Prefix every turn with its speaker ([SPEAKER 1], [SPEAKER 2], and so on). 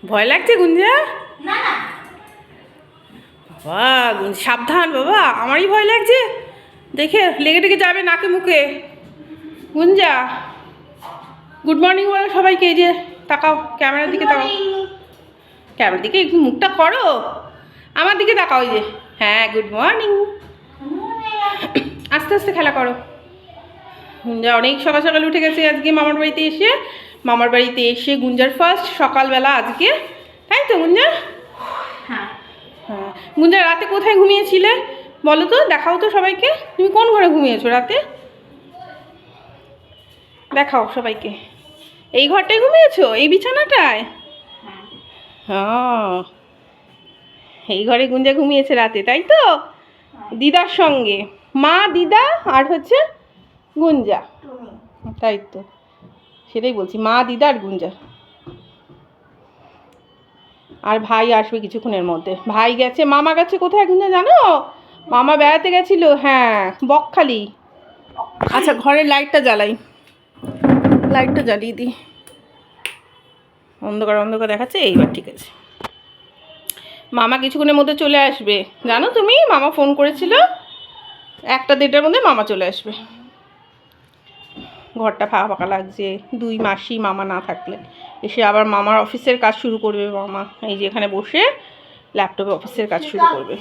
[SPEAKER 1] ভয় লাগছে গুঞ্জা?
[SPEAKER 2] না না
[SPEAKER 1] বাবা সাবধান বাবা, আমারই ভয় লাগছে। দেখে লেগে টেগে যাবে নাকে মুখে। গুঞ্জা গুড মর্নিং বলো সবাইকে। এই যে তাকাও ক্যামেরার দিকে, তাকাও ক্যামেরার দিকে, একটু মুখটা করো, আমার দিকে তাকাও। ওই যে হ্যাঁ, গুড মর্নিং। আস্তে আস্তে খেলা করো। গুঞ্জা অনেক সকাল সকাল উঠে গেছে আজকে মামার বাড়িতে এসে। মামার বাড়িতে এসে গুঞ্জার ফার্স্ট সকালবেলা আজকে, তাই তো গুঞ্জা?
[SPEAKER 2] হ্যাঁ
[SPEAKER 1] হ্যাঁ। গুঞ্জা রাতে কোথায় ঘুমিয়েছিলে বলো তো, দেখাও তো সবাইকে। তুমি কোন ঘরে ঘুমিয়েছো রাতে? দেখাও সবাইকে। এই ঘরটায় ঘুমিয়েছো, এই বিছানাটায়? হ্যাঁ, এই ঘরে গুঞ্জা ঘুমিয়েছে রাতে, তাই তো? দিদার সঙ্গে, মা দিদা আর হচ্ছে গুঞ্জা, তাই তো? সেটাই বলছি, মা দিদা আর গুঞ্জা। আর ভাই আসবে কিছুক্ষণের মধ্যে। ভাই গেছে, মামা গেছে কোথায় গুঞ্জা জানো? মামা বেড়াতে গেছিল, হ্যাঁ, বকখালি। আচ্ছা ঘরের লাইটটা জ্বালাই, লাইটটা জ্বালিয়ে দিই। অন্ধকার অন্ধকার দেখাচ্ছে, এইবার ঠিক আছে। মামা কিছুক্ষণের মধ্যে চলে আসবে জানো তুমি? মামা ফোন করেছিল, 1-1:30টার মধ্যে মামা চলে আসবে। ঘরটা ফাঁকা ফাঁকা লাগছে, 2 মাসই মামা না থাকলে। এসে আবার মামার অফিসের কাজ শুরু করবে মামা। এই যে এখানে বসে ল্যাপটপে অফিসের কাজ শুরু করবে।